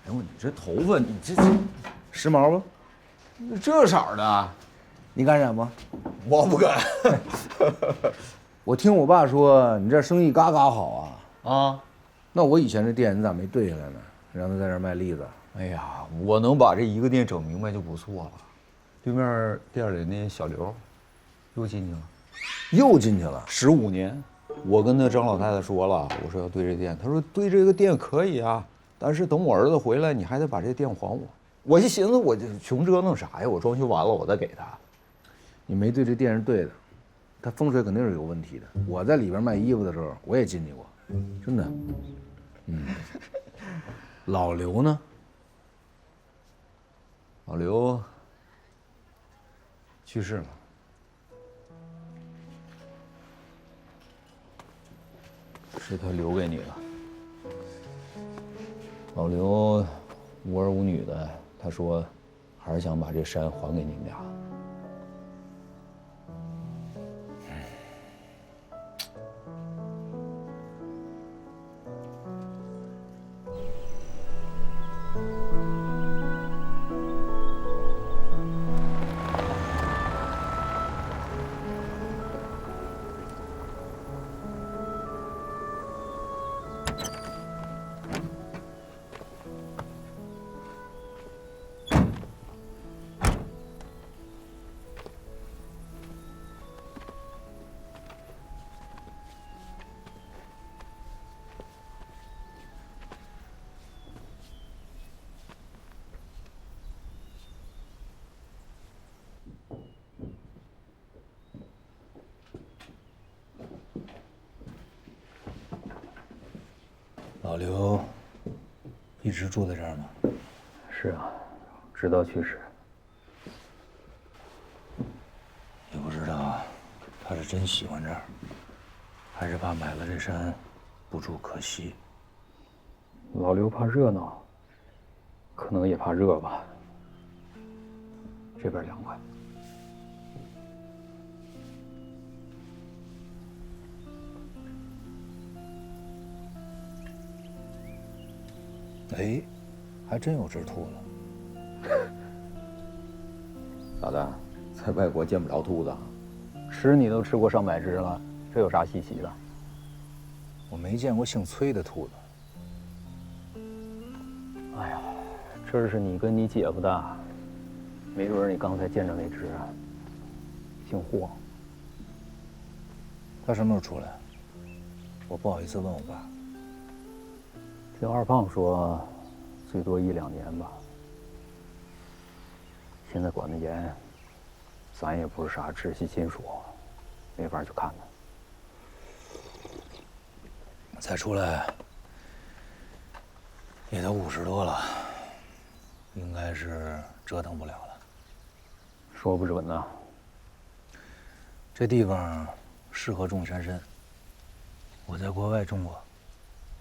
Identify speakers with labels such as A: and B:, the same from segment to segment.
A: 哎呦，你这头发，你这
B: 时髦不？
A: 这色儿的，
B: 你敢染吗？
A: 我不敢。
B: 我听我爸说你这生意嘎嘎好啊。
A: 啊，
B: 那我以前这店你咋没对下来呢？让他在这儿卖栗子。
A: 哎呀，我能把这一个店整明白就不错了。对面店里那小刘，又进去了，
B: 又进去了。
A: 15年。我跟那张老太太说了，我说要对这店，她说对这个店可以啊，但是等我儿子回来，你还得把这店还我。我就寻思，我这穷折腾啥呀？我装修完了，我再给他。
B: 你没对这店是对的，它风水肯定是有问题的。我在里边卖衣服的时候，我也进去过，真的。老刘呢？
A: 老刘去世了。是他留给你的。老刘无儿无女的，他说还是想把这山还给你们俩。
B: 老刘一直住在这儿吗？
C: 是啊，直到去世。
B: 也不知道他是真喜欢这儿，还是怕买了这山不住可惜。
C: 老刘怕热闹，可能也怕热吧。这边凉快。
B: 哎，还真有只兔子。
A: 咋的？在外国见不着兔子啊？
C: 吃你都吃过上百只了，这有啥稀奇的？
B: 我没见过姓崔的兔子。
C: 哎呀，这是你跟你姐夫的，没准你刚才见着那只，姓霍。
B: 他什么时候出来？我不好意思问我爸。
C: 听二胖说，最多1、2年吧。现在管得严，咱也不是啥直系亲属，没法去看他。
B: 再出来也都50多了，应该是折腾不了了。
C: 说不准呢。
B: 这地方适合种山参，我在国外种过，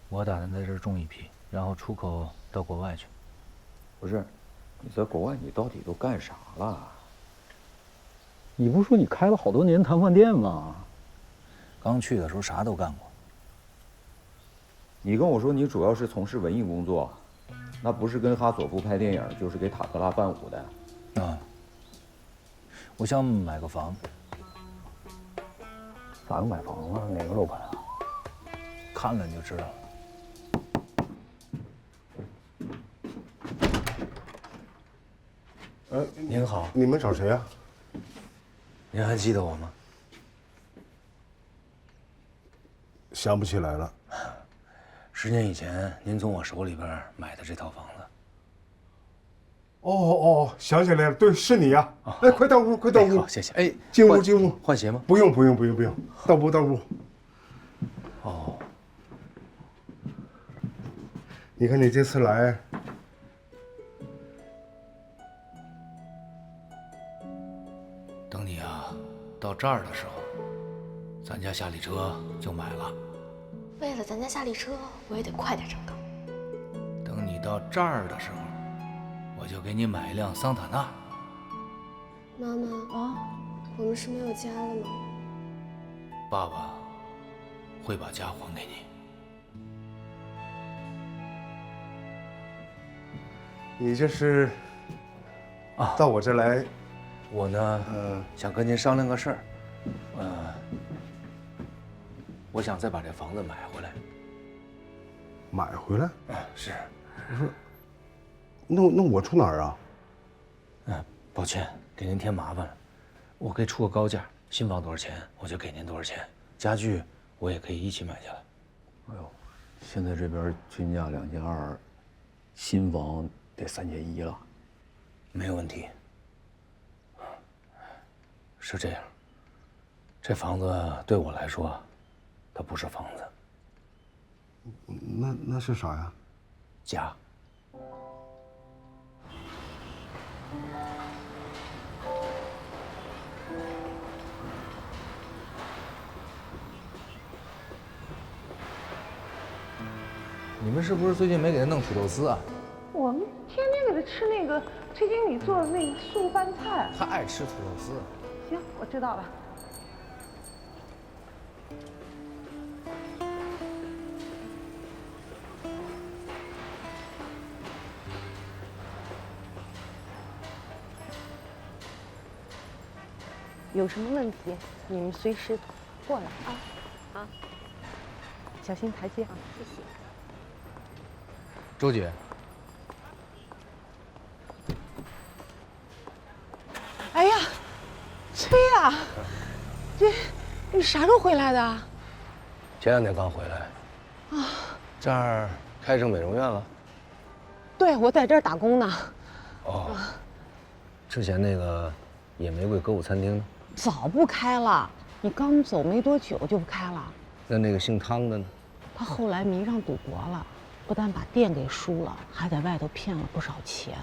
B: 我打算在这儿种一批，然后出口到国外去。
A: 不是，你在国外你到底都干啥了？
C: 你不是说你开了好多年谈饭店吗？
B: 刚去的时候啥都干过。
A: 你跟我说你主要是从事文艺工作，那不是跟哈索夫拍电影，就是给塔克拉伴舞的。
B: 啊，我想买个房子。
C: 咋个买房啊？哪个楼盘啊？
B: 看了你就知道了。您好，
D: 你们找谁啊？
B: 您还记得我吗？
D: 想不起来了。
B: 10年以前，您从我手里边买的这套房子。
D: 哦，想起来了，对，是你呀！来，快到屋，快到屋。
B: 好，谢谢。哎，
D: 进屋，进屋。
B: 换鞋吗？
D: 不用，到屋，到屋。
B: 哦，
D: 你看你这次来，
B: 等你啊，到这儿的时候，咱家夏利车就买了。
E: 为了咱家夏利车，我也得快点成功。
B: 等你到这儿的时候，我就给你买一辆桑塔纳。
E: 妈妈啊，我们是没有家了吗？
B: 爸爸会把家还给你。
D: 你这是到我这儿来？
B: 我呢，想跟您商量个事儿，我想再把这房子买回来。
D: 买回来？
B: 是。
D: 那我出哪儿啊？
B: 抱歉，给您添麻烦了。我可以出个高价，新房多少钱我就给您多少钱，家具我也可以一起买下来。
A: 哎呦，现在这边均价2200，新房得3100了。
B: 没有问题。是这样，这房子对我来说，它不是房子，
D: 那是啥呀？
B: 家。你们是不是最近没给他弄土豆丝啊？
F: 我们天天给他吃那个崔经理做的那个素饭菜。
B: 他爱吃土豆丝。
F: 行，我知道了。有什么问题，你们随时过来啊！啊，小心台阶啊！谢谢。
B: 周姐，
F: 哎呀，崔呀，你啥时候回来的？
G: 前2天刚回来。啊，这儿开成美容院了。
F: 对，我在这儿打工呢。
G: 哦，之前那个野玫瑰歌舞餐厅呢？
F: 早不开了，你刚走没多久就不开了。
G: 那个姓汤的呢？
F: 他后来迷上赌博了，不但把店给输了，还在外头骗了不少钱。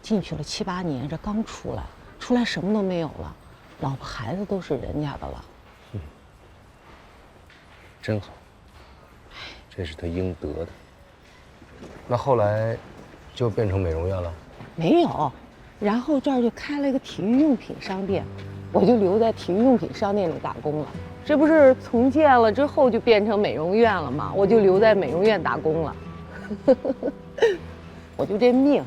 F: 进去了7、8年，这刚出来什么都没有了，老婆孩子都是人家的了。
G: 真好，这是他应得的。那后来就变成美容院了？
F: 没有，然后这儿就开了一个体育用品商店，我就留在体育用品商店里打工了。这不是重建了之后就变成美容院了吗？我就留在美容院打工了。我就这命，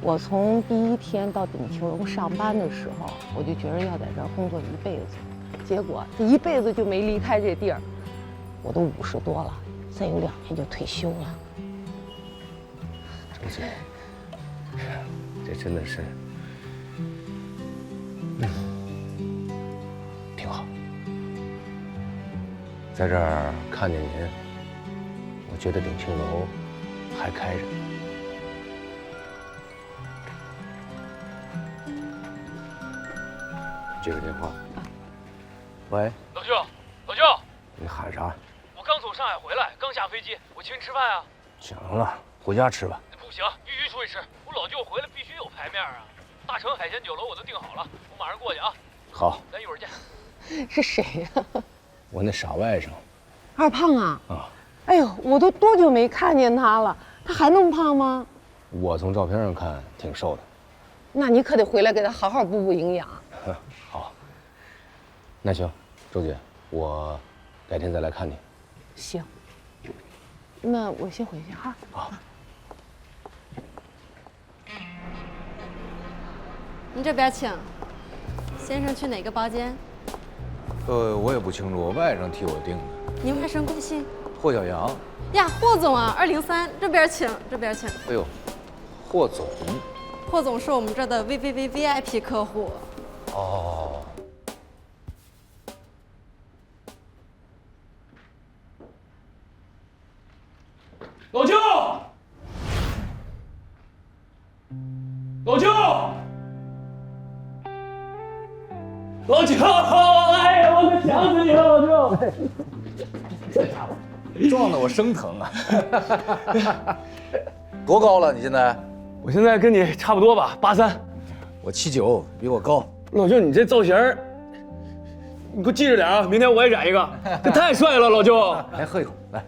F: 我从第1天到鼎庆隆上班的时候，我就觉得要在这儿工作一辈子，结果这一辈子就没离开这地儿。我都50多了，再有2年就退休了。
G: 周姐，这真的是，挺好。在这儿看见您，我觉得鼎庆楼还开着。接个电话。喂，
H: 老舅，
G: 你喊啥？
H: 我刚从上海回来，刚下飞机，我请你吃饭啊。
G: 行了，回家吃吧。
H: 不行，必须出去吃。我老舅回来必须有排面啊。大成海鲜酒楼我都订好了，我马上过去啊。
G: 好，
H: 咱一会儿见。
F: 是谁呀？
G: 我那傻外甥。
F: 二胖啊！
G: 啊，
F: 哎呦，我都多久没看见他了？他还那么胖吗？
G: 我从照片上看挺瘦的。
F: 那你可得回来给他好好补补营养。
G: 好。那行，周姐，我改天再来看你。
F: 行。那我先回去哈。
G: 好。
I: 您这边请。先生去哪个包间？
B: 我也不清楚，我外甥替我定的。
I: 您外甥贵姓？
B: 霍小阳。
I: 呀，霍总啊，203，这边请，这边请。
B: 哎呦，霍总。
I: 霍总是我们这儿的 VIP 客户。
B: 哦。
H: 老舅，哎呀，我可想死你了，老舅。
B: 这家伙撞得我生疼啊！多高了？你现在？
H: 我现在跟你差不多吧，83。
B: 我79，比我高。
H: 老舅，你这造型儿，你给我记着点啊，明天我也染一个。这太帅了，老舅。
B: 来喝一口，来。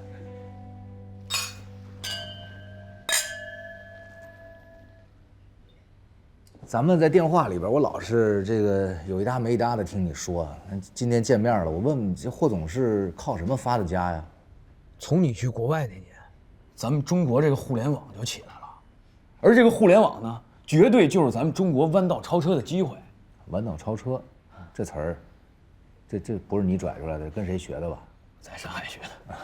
B: 咱们在电话里边，我老是这个有一搭没一搭的听你说。今天见面了，我问问这霍总是靠什么发的家呀？
J: 从你去国外那年，咱们中国这个互联网就起来了，而这个互联网呢，绝对就是咱们中国弯道超车的机会。
B: 弯道超车，这词儿，这不是你拽出来的，跟谁学的吧？
J: 在上海学的。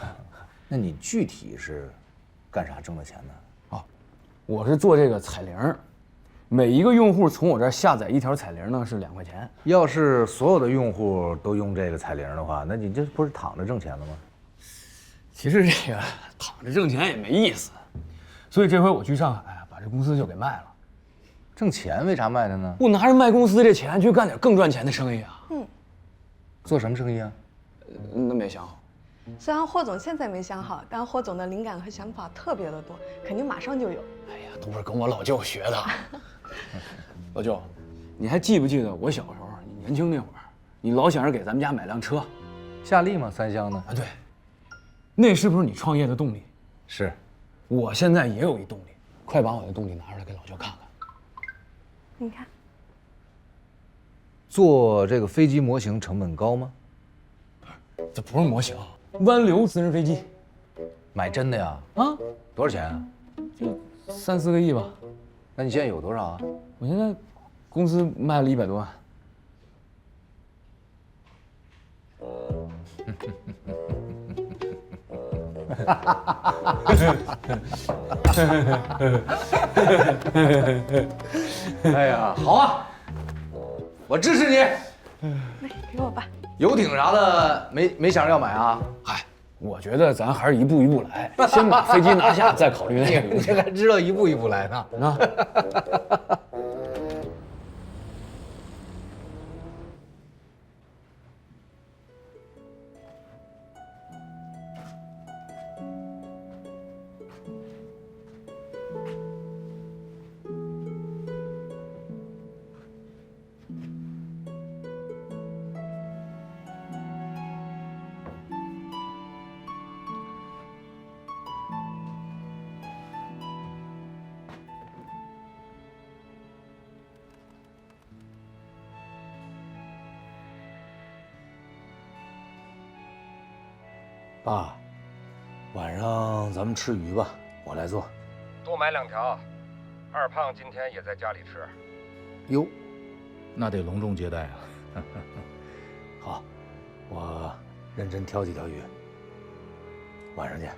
B: 那你具体是干啥挣的钱呢？
J: 我是做这个彩铃，每一个用户从我这儿下载一条彩铃呢是2块钱。
B: 要是所有的用户都用这个彩铃的话，那你这不是躺着挣钱了吗？
J: 其实这个躺着挣钱也没意思，所以这回我去上海把这公司就给卖了。
B: 挣钱为啥卖它呢？
J: 不拿着卖公司这钱去干点更赚钱的生意啊？
B: 做什么生意啊？
J: 那没想好。
K: 虽然霍总现在没想好，但霍总的灵感和想法特别的多，肯定马上就有。
J: 哎呀，都是跟我老舅学的。老舅，你还记不记得我小时候，你年轻那会儿，你老想着给咱们家买辆车，
B: 夏利吗？3厢的
J: 啊？对，那是不是你创业的动力？
B: 是，
J: 我现在也有一动力，快把我的动力拿出来给老舅看看。
K: 你看，
B: 做这个飞机模型成本高吗？
J: 这不是模型，湾流私人飞机。
B: 买真的呀？
J: 啊？
B: 多少钱啊？
J: 就3、4个亿吧。
B: 那你现在有多少啊？
J: 我现在公司卖了100多万。
B: 哎呀，好啊，我支持你。
K: 来给我吧。
B: 游艇啥的没想着要买啊？
J: 嗨，我觉得咱还是一步一步来，先把飞机拿下，再考虑那个。
B: 你这还知道一步一步来呢？
J: 啊。
B: 爸，晚上咱们吃鱼吧，我来做。
G: 多买2条。二胖今天也在家里吃。
B: 哟，那得隆重接待啊！好，我认真挑几条鱼。晚上见。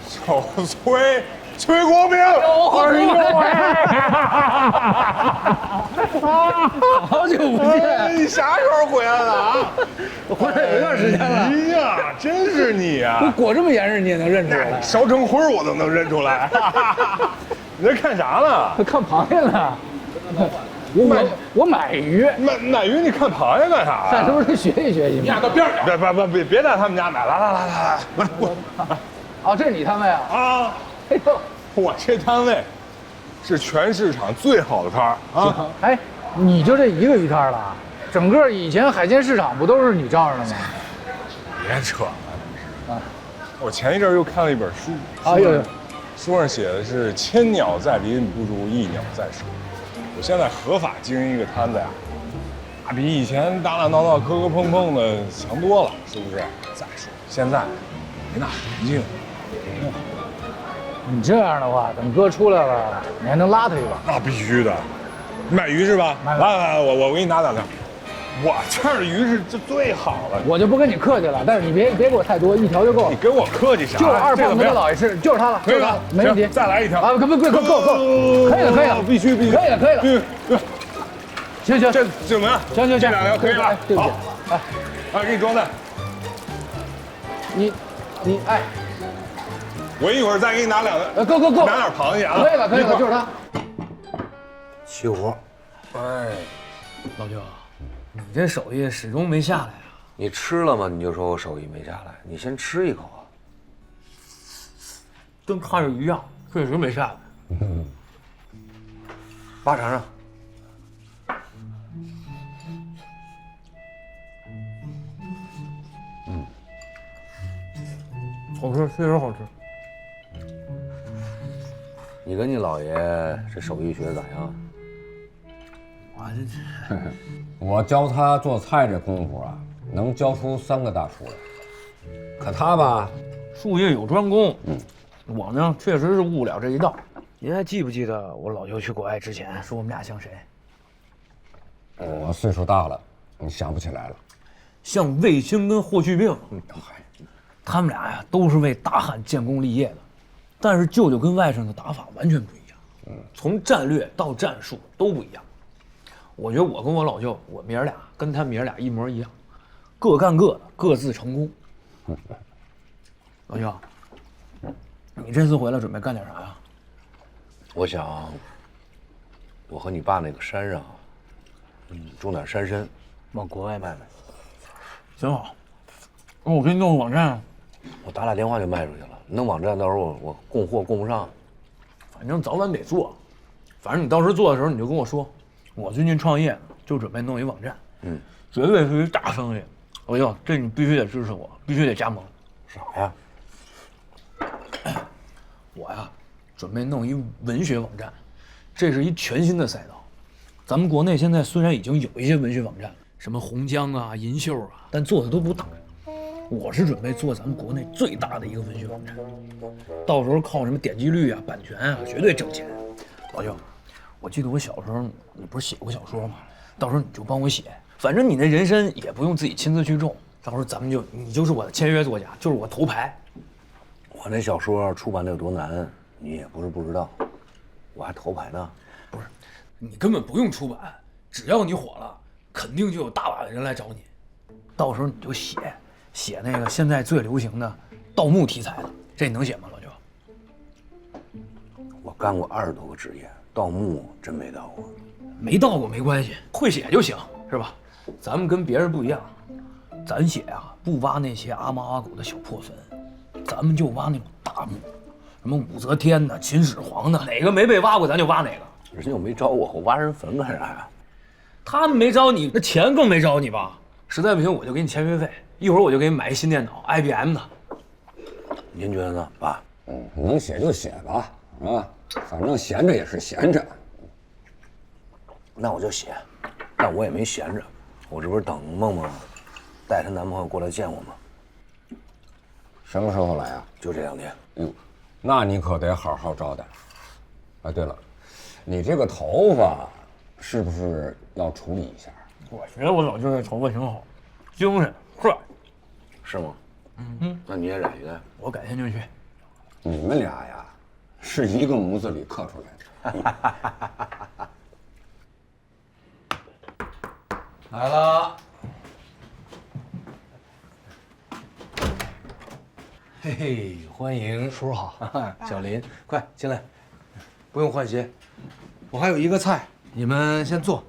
D: 小崔国明，哎呦喂！
B: 好久不见，
D: 你啥时候回来的啊？
B: 我回来有段时间了。
D: 哎呀，真是你呀！
B: 我裹这么严实你也能认出来？
D: 烧成灰我都能认出来。你在看啥呢？
B: 看螃蟹呢。我买鱼，
D: 买鱼，你看螃蟹干啥？
B: 咱是不是学习学习？
D: 你俩到边上，别在他们家买，来，过。
B: 哦，这是你摊位啊？
D: 啊！
B: 哎呦，
D: 我这摊位是全市场最好的摊儿啊！
B: 哎，你就这一个鱼摊了？整个以前海鲜市场不都是你罩着的吗？
D: 别扯了，啊！我前一阵又看了一本书，书上写的是千鸟在林，不如一鸟在手。我现在合法经营一个摊子呀，比以前打打闹闹、磕磕碰碰的强多了，是不是？再说现在没那环境。
B: 你这样的话，等哥出来了，你还能拉他一把？
D: 那必须的。买鱼是吧？来，我给你拿2条。我这儿的鱼是最好的。
B: 我就不跟你客气了，但是你别给我太多，1条就够了。
D: 你跟我客气啥？
B: 就是二胖子老爷吃，就是他了，
D: 可以了，
B: 没问题。
D: 再来1条
B: 啊！够，可以了，
D: 必须，
B: 可以了。行，
D: 这怎么样？
B: 行，
D: 这2条可以了。
B: 对不起，
D: 哎，给你装在。
B: 你，哎。
D: 我一会儿再给你拿2个，
B: 够，
D: 拿点螃蟹啊！
B: 可以了，就是他。
G: 齐活。
J: 哎，老舅，你这手艺始终没下来啊！
G: 你吃了吗？你就说我手艺没下来，你先吃一口啊。
J: 跟看着鱼一样，确实没下来。
G: 爸尝尝。
J: 好吃，确实好吃。
G: 你跟你姥爷这手艺学的咋样？
J: 我
G: 我教他做菜这功夫啊，能教出3个大厨来。可他吧，
J: 术业有专攻。我呢，确实是悟不了这一道。您还记不记得我老舅去国外之前说我们俩像谁？
G: 我岁数大了，你想不起来了。
J: 像卫青跟霍去病。他们俩呀，都是为大汉建功立业的。但是舅舅跟外甥的打法完全不一样。从战略到战术都不一样。我觉得我跟我老舅，我们爷俩跟他们爷俩一模一样，各干各的，各自成功。老舅，你这次回来准备干点啥呀？
G: 我想，我和你爸那个山上，种点山参，往国外卖卖。
J: 挺好，我给你弄个网站。
G: 我打俩电话就卖出去了。弄网站到时候我供货供不上，
J: 反正早晚得做。反正你到时候做的时候你就跟我说。我最近创业呢，就准备弄一网站，绝对是一大生意。老舅，这你必须得支持我，必须得加盟。
G: 啥呀？
J: 我呀，准备弄一文学网站，这是一全新的赛道。咱们国内现在虽然已经有一些文学网站，什么红江啊、银秀啊，但做的都不大。我是准备做咱们国内最大的一个文学网站，到时候靠什么点击率啊、版权啊，绝对挣钱。老舅，我记得我小时候你不是写过小说吗？到时候你就帮我写，反正你那人参也不用自己亲自去种，到时候咱们你就是我的签约作家，就是我头牌。
G: 我那小说出版的有多难，你也不是不知道，我还头牌呢。
J: 不是，你根本不用出版，只要你火了，肯定就有大把的人来找你。到时候你就写那个现在最流行的盗墓题材的，这你能写吗，老舅？
G: 我干过20多个职业，盗墓真没盗过。
J: 没盗过没关系，会写就行，是吧？咱们跟别人不一样，咱写啊不挖那些阿猫阿狗的小破坟，咱们就挖那种大墓，什么武则天的、秦始皇的，哪个没被挖过咱就挖哪个。
G: 人家又没招我挖人坟干啥呀？
J: 他们没招你，那钱更没招你吧？实在不行我就给你签约费，一会儿我就给你买一新电脑 IBM 的。
G: 您觉得呢，爸？
L: 能写就写吧，啊，反正闲着也是闲着。
G: 那我就写，但我也没闲着，我这不是等梦梦带她男朋友过来见我吗？
L: 什么时候来啊？
G: 就这2天。
L: 哟，那你可得好好招待。啊，对了，你这个头发是不是要处理一下？
J: 我觉得我老舅这头发挺好，精神帅。
G: 是吗？那你也染一个？
J: 我改天就去。
L: 你们俩呀，是一个模子里刻出来的。
A: 来了，
B: 嘿嘿，欢迎叔好，小林，快进来，不用换鞋，我还有一个菜，你们先坐。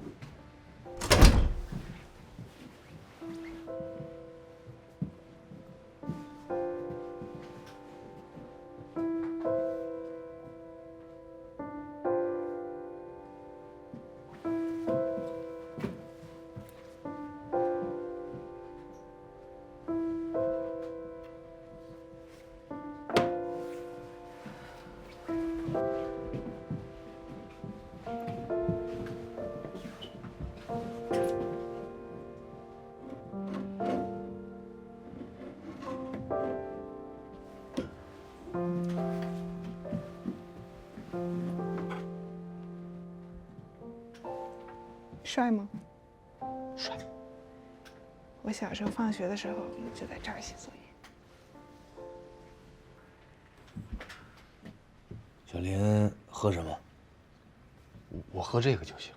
K: 帅吗？帅。我小时候放学的时候就在这儿写作业。
B: 小林喝什么？
J: 我喝这个就行。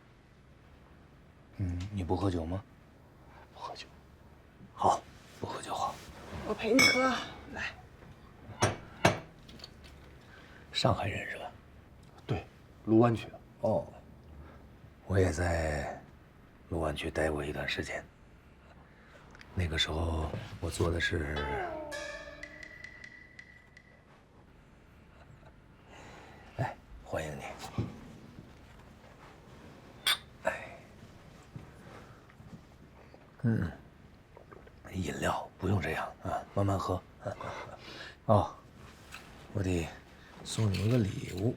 B: 你不喝酒吗？
J: 不喝酒。
B: 好，不喝酒好。
K: 我陪你喝，来。
B: 上海人是吧？
J: 对，卢湾区的。
B: 哦，我也在卢湾区待过一段时间。那个时候我做的是，哎，欢迎你。饮料不用这样啊，慢慢喝。哦，我得送你一个礼物。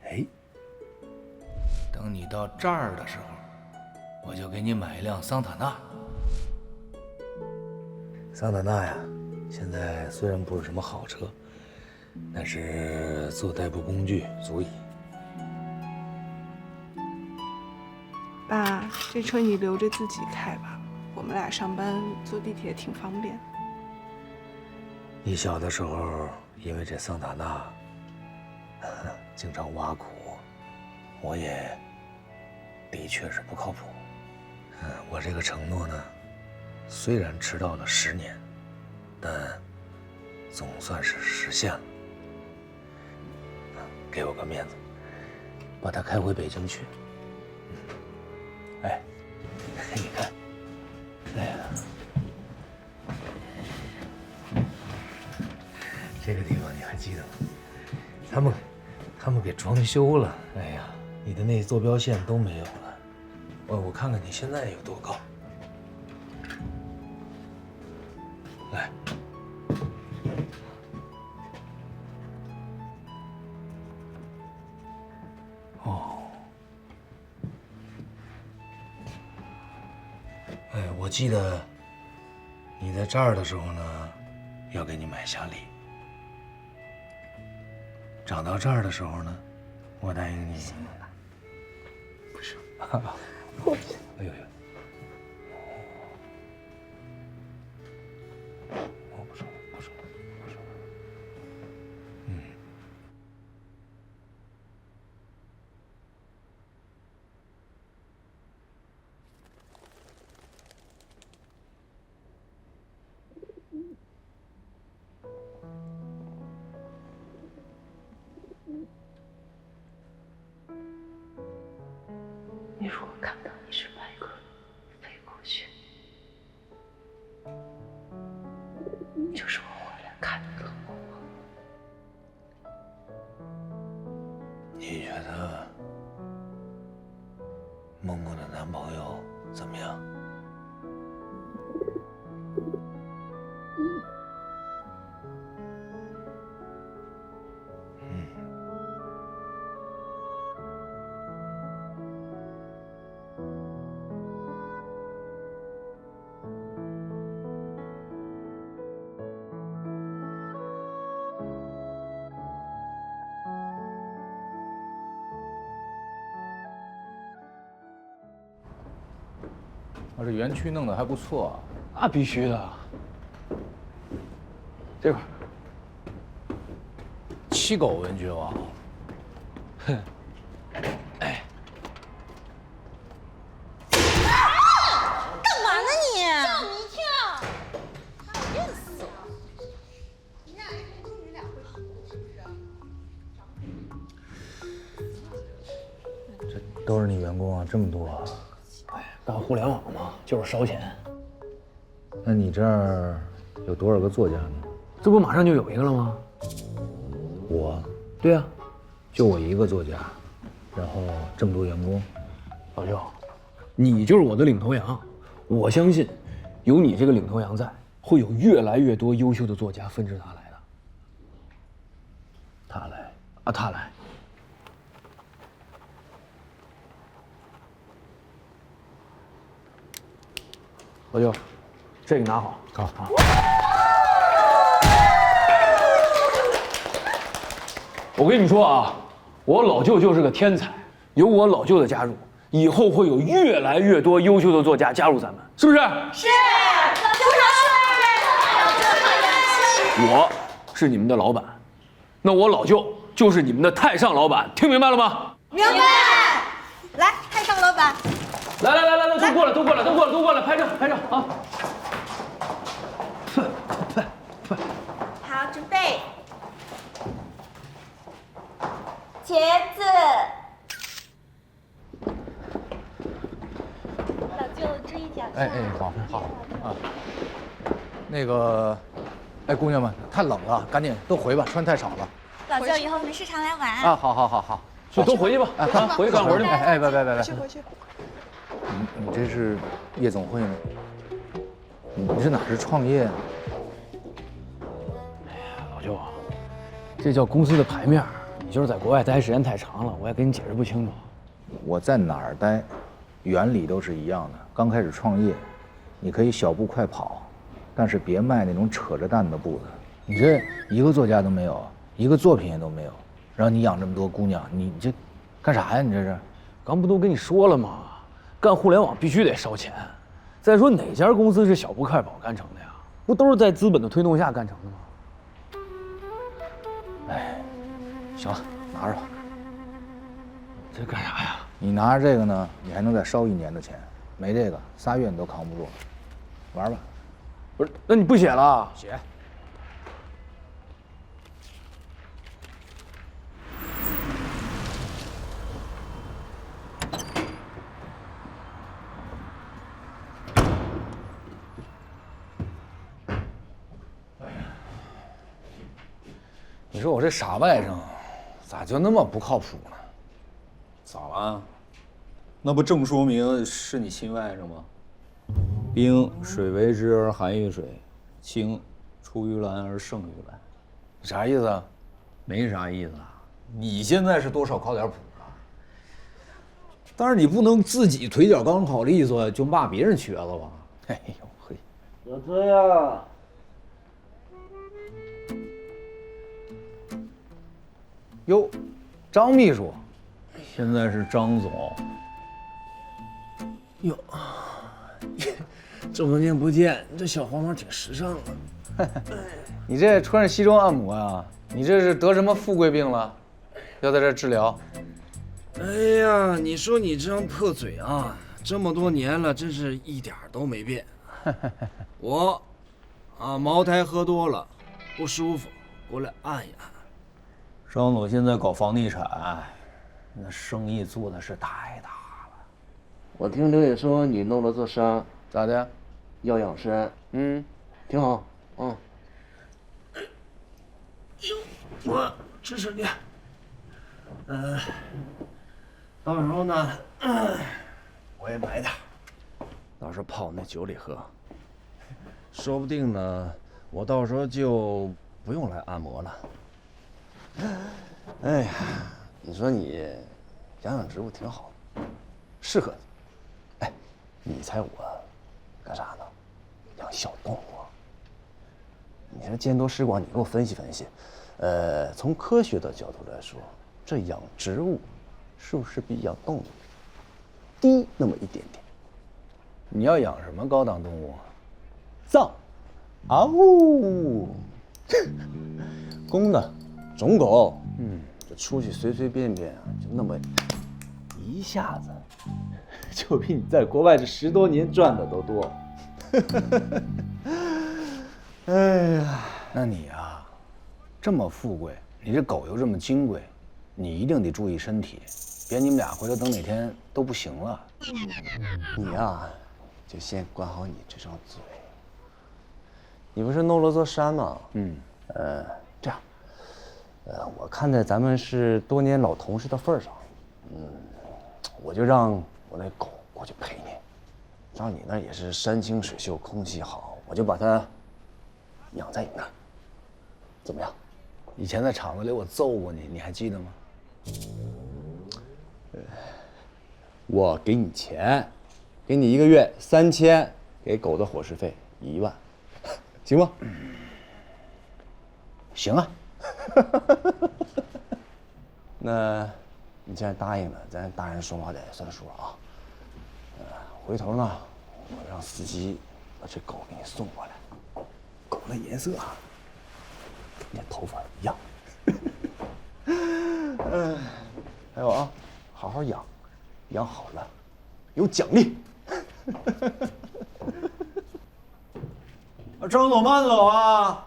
B: 哎，你到这儿的时候，我就给你买一辆桑塔纳。
G: 桑塔纳呀，现在虽然不是什么好车，但是做代步工具足矣。
K: 爸，这车你留着自己开吧，我们俩上班坐地铁挺方便。
G: 你小的时候因为这桑塔纳，经常挖苦，我也的确是不靠谱。我这个承诺呢，虽然迟到了10年，但总算是实现了。给我个面子，把它开回北京去。哎，你看，哎呀，这个地方你还记得吗？他们给装修了。哎呀，你的那坐标线都没有了。我看看你现在有多高。来。哦。哎，我记得你在这儿的时候呢，要给你买夏利。长到这儿的时候呢，我答应你。不是。不是。哎呦呦。我不说了，不说了，不说了。
F: 你如果看到一只白鸽飞过去，就是我回来看你了。
G: 你觉得梦梦的男朋友怎么样？
B: 这园区弄得还不错
J: 那必须的。这块儿
B: 7狗文学网，
J: 哼，哎，
I: 干嘛呢你？吓我一跳！讨厌死了！你俩一公你俩会好是不是？
G: 这都是你员工啊，这么多。
J: 干互联网嘛，就是烧钱。
G: 那你这儿有多少个作家呢？
J: 这不马上就有一个了吗？
G: 我，
J: 对啊，
G: 就我一个作家，然后这么多员工。
J: 老舅，你就是我的领头羊，我相信，有你这个领头羊在，会有越来越多优秀的作家纷至沓来的。
G: 他来
J: 啊，他来。老舅，这个拿好。
G: 好。
J: 我跟你说啊，我老舅就是个天才，有我老舅的加入，以后会有越来越多优秀的作家加入咱们，是不是？
I: 是，老舅好，老舅好洋气。
J: 我是你们的老板，那我老舅就是你们的太上老板，听明白了吗？
I: 明白。来，太上老板。
J: 来，都过来，拍照啊！
I: 好，准备。茄子。老舅注意脚下。
B: 好啊。那个，姑娘们，太冷了，赶紧都回吧，穿太少了。
I: 老舅以后没事常来玩。
B: 啊，好，
J: 就都回去吧。回去干活去。
B: 别。
K: 回去。
B: 你这是夜总会吗？你是哪是创业？
J: 哎呀，老舅啊，这叫公司的牌面。你就是在国外待时间太长了，我也跟你解释不清楚。
C: 我在哪儿待，原理都是一样的。刚开始创业，你可以小步快跑，但是别迈那种扯着蛋的步子。你这一个作家都没有，一个作品也都没有，让你养这么多姑娘，你这干啥呀？你这是？
J: 刚不都跟你说了吗？干互联网必须得烧钱。再说哪家公司是小步快跑干成的呀？不都是在资本的推动下干成的吗？
C: 哎，行了，拿着吧。
J: 这干啥呀？
C: 你拿着这个呢，你还能再烧1年的钱。没这个，3月你都扛不住。玩吧。
J: 不是，那你不写了？
C: 写。
B: 你说我这傻外甥，咋就那么不靠谱呢？
A: 咋了？那不正说明是你亲外甥吗？冰水为之而寒于水，清出于蓝而胜于蓝。
B: 啥意思啊？
A: 没啥意思啊。你现在是多少靠点谱啊？但是你不能自己腿脚刚好利索就骂别人瘸子吧？哎呦嘿！
G: 小崔呀！
A: 哟，张秘书，现在是张总。
G: 哟，这么多年不见，这小黄毛挺时尚的。
B: 你这穿着西装按摩呀？你这是得什么富贵病了？要在这治疗？
G: 哎呀，你说你这张破嘴啊，这么多年了，真是一点都没变。我，茅台喝多了，不舒服，过来按一按。
A: 张总现在搞房地产，那生意做的是太大了。
G: 我听刘野说你弄了座山，
B: 咋的？
G: 要养生，挺好，我支持你。到时候呢，我也买点，到时候泡那酒里喝。说不定呢，我到时候就不用来按摩了。哎呀，你说你养植物挺好，适合你。哎，你猜我干啥呢？养小动物。你说见多识广，你给我分析分析。从科学的角度来说，这养植物是不是比养动物低那么一点点？
B: 你要养什么高档动物？
G: 藏，啊呜，公的种狗，这出去随随便便啊，就那么一下子，就比你在国外这10多年赚的都多。哎呀，
B: 那你啊，这么富贵，你这狗又这么金贵，你一定得注意身体，别你们俩回头等哪天都不行了。
G: 你呀，就先管好你这张嘴。你不是弄了座山吗？这样，我看在咱们是多年老同事的份上，我就让我那狗过去陪你，让你那也是山清水秀，空气好，我就把它养在你那儿，怎么样？
B: 以前在厂子里我揍过你，你还记得吗？
G: 我给你钱，给你1个月3000，给狗的伙食费1万，行吗？
B: 行啊。
G: 那，你既然答应了，咱大人说话得算数啊。回头呢，我让司机把这狗给你送过来。狗的颜色啊，跟你头发一样。还有啊，好好养，养好了有奖励。
A: 张总慢走啊！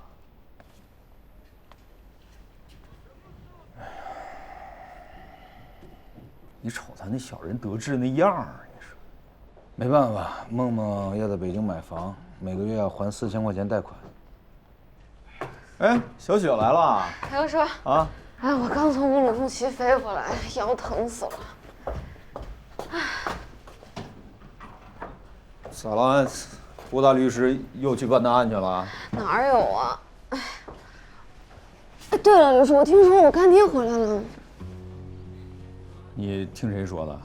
A: 你瞅他那小人得志那样儿，你说。
C: 没办法，梦梦要在北京买房，每个月要还4000块钱贷款。
A: 哎，小雪来了。
E: 还有说
A: 啊？
E: 哎，我刚从乌鲁木齐飞回来，腰疼死了。
A: 咋了？郭大律师又去办大案去了？
E: 哪有啊？哎，对了，律师，我听说我干爹回来了。
A: 你听谁说的？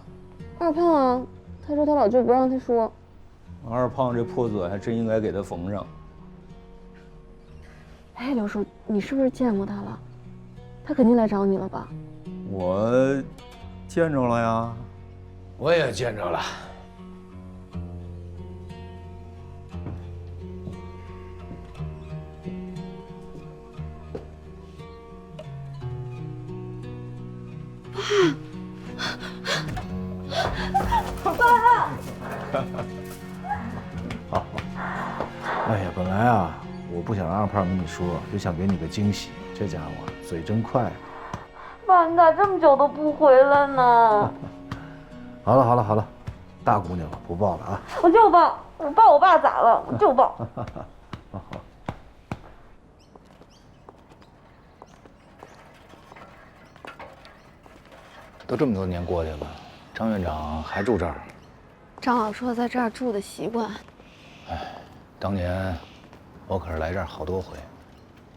E: 二胖啊，他说他老舅不让他说。
A: 二胖这破嘴还真应该给他缝上。
E: 哎，刘叔，你是不是见过他了？他肯定来找你了吧？
A: 我见着了呀。
B: 我也见着了。
C: 爸！好。哎呀，本来啊，我不想让二胖跟你说，就想给你个惊喜。这家伙嘴真快。
F: 爸，你咋这么久都不回来呢？
C: 好了好了好了，大姑娘了，不抱了啊！
F: 我就抱，我抱我爸咋了？我就抱。
C: 好。都这么多年过去了，张院长还住这儿？
E: 张老说在这儿住的习惯。
C: 哎，当年我可是来这儿好多回，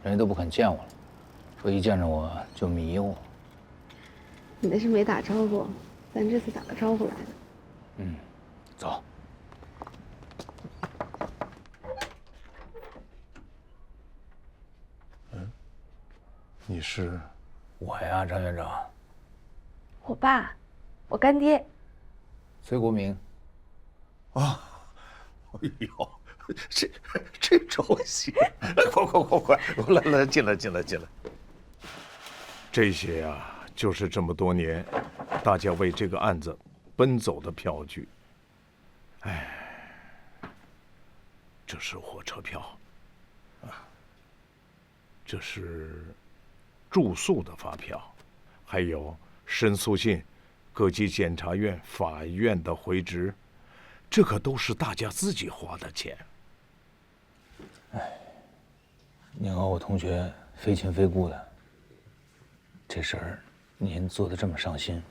C: 人家都不肯见我了，说一见着我就迷糊。
E: 你那是没打招呼，咱这次打了招呼来的。
C: 嗯，走。
D: 你是？
C: 我呀，张院长。
E: 我爸，我干爹。
C: 崔国明。
G: 啊，哎呦，这熟悉！快，来进来。
D: 这些呀，就是这么多年，大家为这个案子奔走的票据。哎，这是火车票，啊，这是住宿的发票，还有申诉信、各级检察院、法院的回执，这可都是大家自己花的钱。
C: 哎，您和我同学非亲非故的，这事儿您做的这么上心，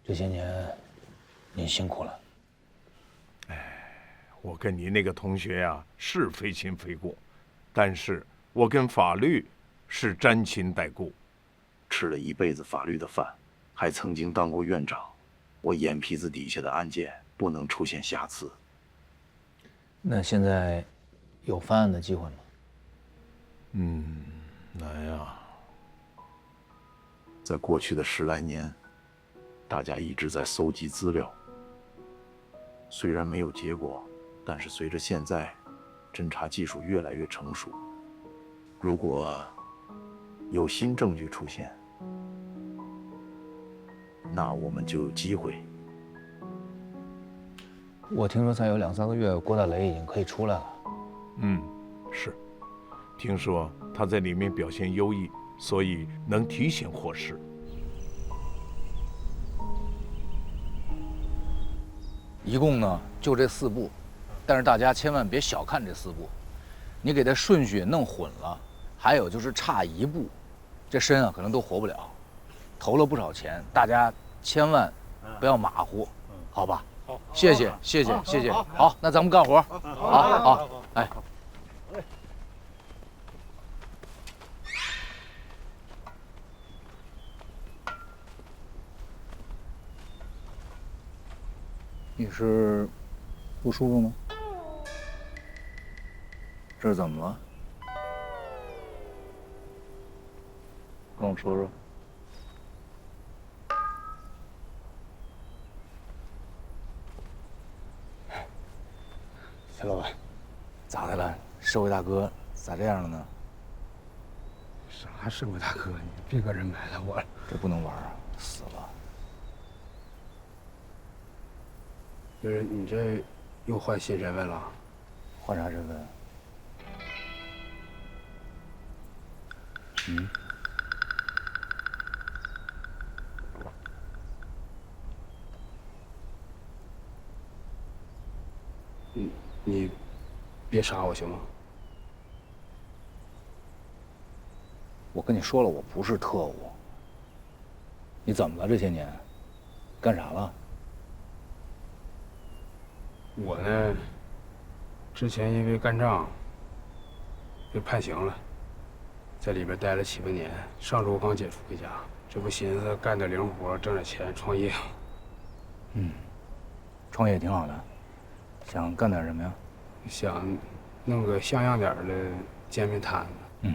C: 这些年您辛苦了。
D: 我跟你那个同学呀，是非亲非故，但是我跟法律是沾亲带故。
M: 吃了一辈子法律的饭，还曾经当过院长，我眼皮子底下的案件不能出现瑕疵。
C: 那现在有翻案的机会吗？
D: 难呀。
M: 在过去的10来年，大家一直在搜集资料，虽然没有结果，但是随着现在侦查技术越来越成熟，如果有新证据出现，那我们就有机会。
C: 我听说再有2、3个月，郭大雷已经可以出来了。
D: 是，听说他在里面表现优异，所以能提前获释。
C: 一共呢就这4步，但是大家千万别小看这4步，你给他顺序弄混了，还有就是差1步，这身啊可能都活不了。投了不少钱，大家千万不要马虎，好吧？好，谢谢。好，那咱们干活。好，哎。你是不舒服吗？这是怎么了？跟我说说。钱老板，咋的了？社会大哥咋这样了呢？
N: 啥社会大哥？你别搁这埋汰我了。
C: 这不能玩啊！死了。
N: 不是你这又换新身份了？
C: 换啥身份？
N: 你别杀我行吗？
C: 我跟你说了，我不是特务。你怎么了？这些年干啥了？
N: 我呢，之前因为干仗被判刑了，在里边待了7、8年。上周刚解除回家，这不寻思干点零活，挣点钱创业。
C: 创业挺好的，想干点什么呀？
N: 想弄个像样点的煎饼摊子。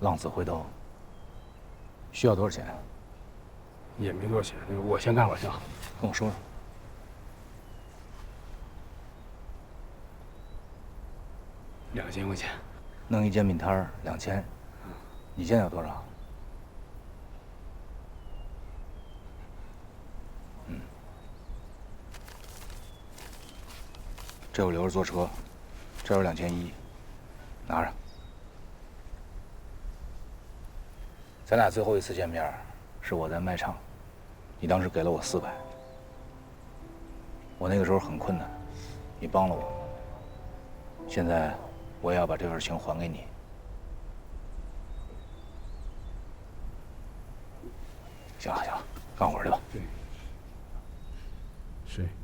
C: 浪子回头。需要多少钱？
N: 也没多少钱，我先干会儿行。
C: 跟我说说。
N: 2000块钱。
C: 弄一煎饼摊儿2000，你现在有多少？这我留着坐车，这有2100，拿着。咱俩最后一次见面是我在卖场，你当时给了我400，我那个时候很困难，你帮了我。现在我也要把这份情还给你。行了行了，干活去吧。
N: 对，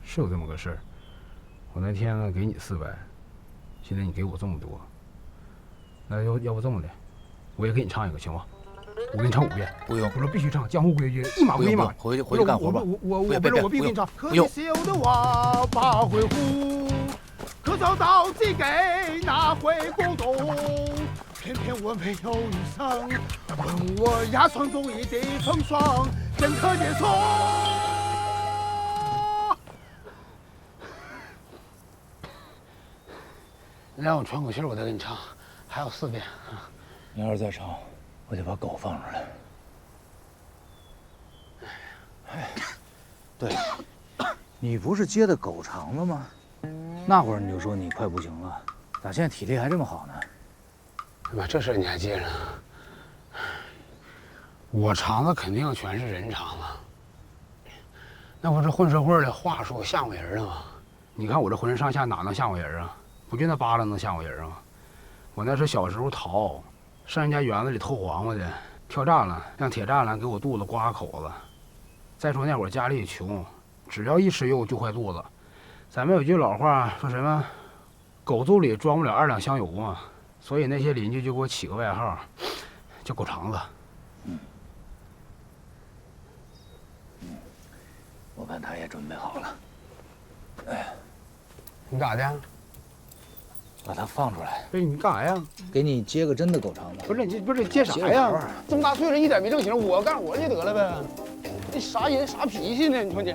N: 是有这么个事儿。我那天呢给你400，现在你给我这么多，那要不这么的，我也给你唱一个行吗？我给你唱5遍。
C: 不用，
N: 我说必须唱，江湖规矩，一码归一码。
C: 回去干活吧。
N: 我必须给你唱。
C: 不用。
O: 可笑的娃把回呼，可找到底给那回古董，偏偏我没有遇上，问我压床中一地风霜，怎可接受？
N: 你让我喘口气，我再给你唱，还有4遍。
C: 你要是再唱，我就把狗放出来。哎，对，你不是接的狗肠子吗？那会儿你就说你快不行了，咋现在体力还这么好呢？
N: 妈，这事儿你还接着？我肠子肯定全是人肠子，那不是混社会的话术吓唬人啊！你看我这浑身上下哪能吓唬人啊？不就那疤了能吓唬人啊？我那是小时候逃，上人家园子里偷黄瓜去，跳栅栏，让铁栅栏给我肚子刮个口子。再说那会儿家里穷，只要一吃肉就坏肚子。咱们有句老话说什么，狗肚里装不了2两香油嘛，所以那些邻居就给我起个外号，叫狗肠子。
C: 我看他也准备好了。哎，
N: 你咋的？
C: 把它放出来。
N: 不是你干啥呀？
C: 给你接个真的狗肠子。
N: 不是你不是接啥呀？这么大岁数一点没正形，我干活去得了呗。你啥人啥脾气呢？你说你。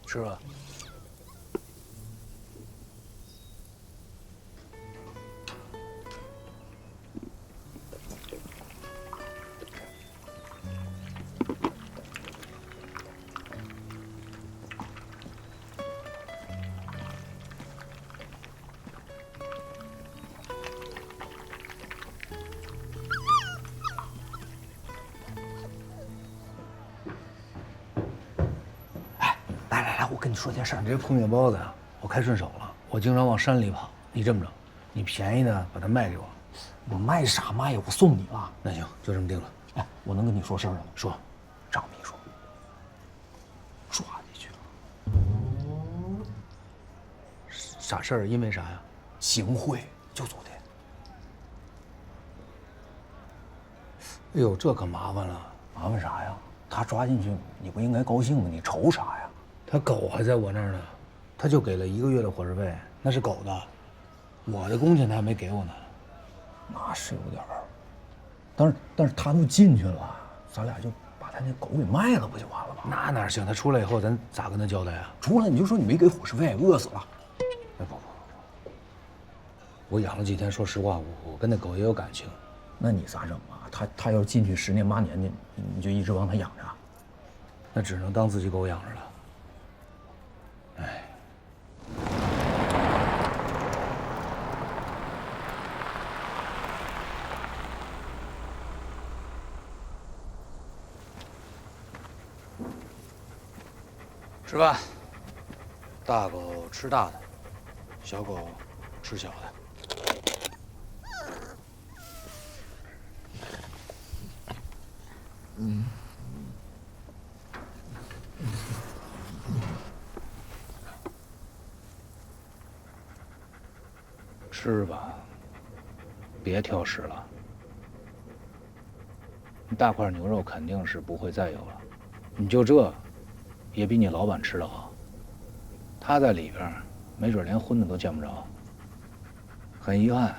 C: 吃吧。
G: 我跟你说件事儿，
C: 你这破面包子呀，我开顺手了。我经常往山里跑，你这么着，你便宜的把它卖给我。
G: 我卖啥卖呀？我送你了。
C: 那行，就这么定了。
G: 哎，我能跟你说事儿了吗？
C: 说，
G: 张秘书抓你去了。
C: 啥事儿？因为啥呀？
G: 行贿，就昨天。
C: 哎呦，这可麻烦了。
G: 麻烦啥呀？他抓进去，你不应该高兴吗？你愁啥呀？
C: 他狗还在我那儿呢，他就给了1个月的伙食费，那是狗的，我的工钱他还没给我呢。
G: 那是有点儿，但是他都进去了，咱俩就把他那狗给卖了，不就完了吗？
C: 那哪行？他出来以后，咱咋跟他交代啊？
G: 出来你就说你没给伙食费，饿死了。
C: 哎不，我养了几天，说实话，我跟那狗也有感情。
G: 那你咋整啊？他要进去10年8年的，你就一直帮他养着？
C: 那只能当自己狗养着了。哎。吃饭，大狗吃大的，小狗吃小的。吃吧，别挑食了。大块牛肉肯定是不会再有了，你就这，也比你老板吃的好。他在里边，没准连荤的都见不着。很遗憾，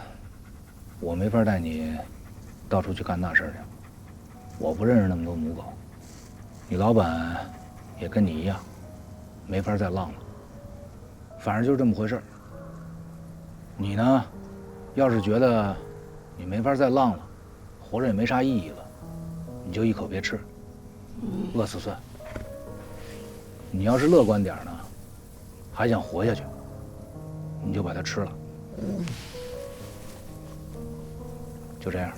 C: 我没法带你到处去干那事儿去。我不认识那么多母狗，你老板也跟你一样，没法再浪了。反正就是这么回事儿。你呢，要是觉得你没法再浪了，活着也没啥意义了，你就一口别吃，饿死算。你要是乐观点呢，还想活下去，你就把它吃了。就这样。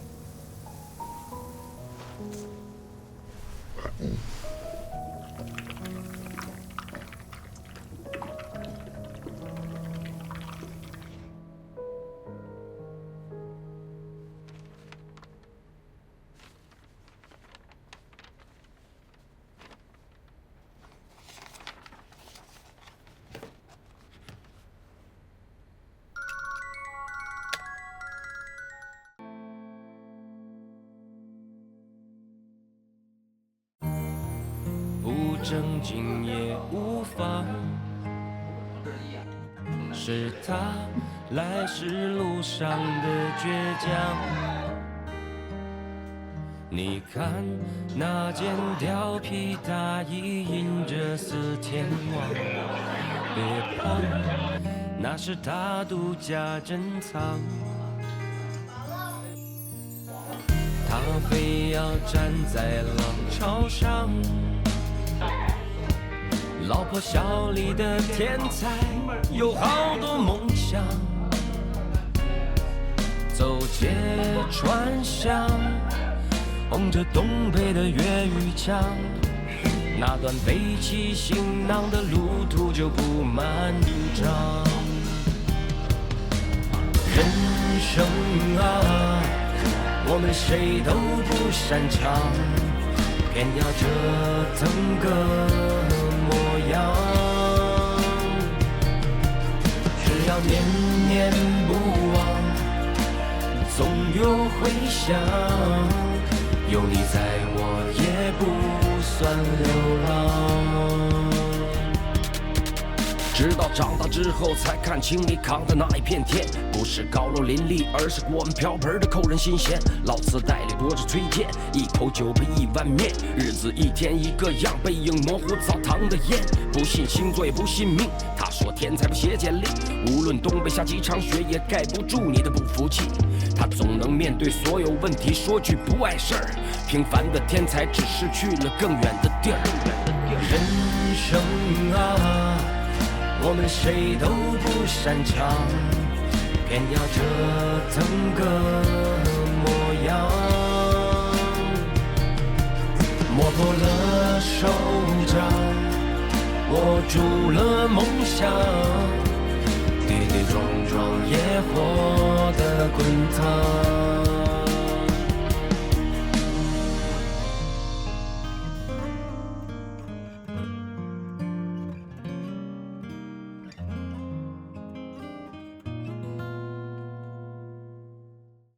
P: 正经也无妨，是他来时路上的倔强。你看那件貂皮大衣印着四天王，别碰，那是他独家珍藏。他非要站在浪潮上，老婆小李的天才有好多梦想，走街串巷，哼着东北的粤语腔，那段背起行囊的路途就不漫长。人生啊，我们谁都不擅长，偏要折腾个只要念念不忘，总有回响。有你在，我也不算流浪。直到长大之后，才看清你扛的那一片天，不是高楼林立，而是锅碗瓢盆的扣人心弦。老磁带里播着崔健，一口酒配一碗面，日子一天一个样，背影模糊澡堂的烟。不信星座也不信命，他说天才不写简历，无论东北下几场雪，也盖不住你的不服气。他总能面对所有问题，说句不碍事儿。平凡的天才只是去了更远的地儿。人生啊，我们谁都不擅长，偏要折腾个模样。磨破了手掌，握住了梦想，跌跌撞撞也活得滚烫。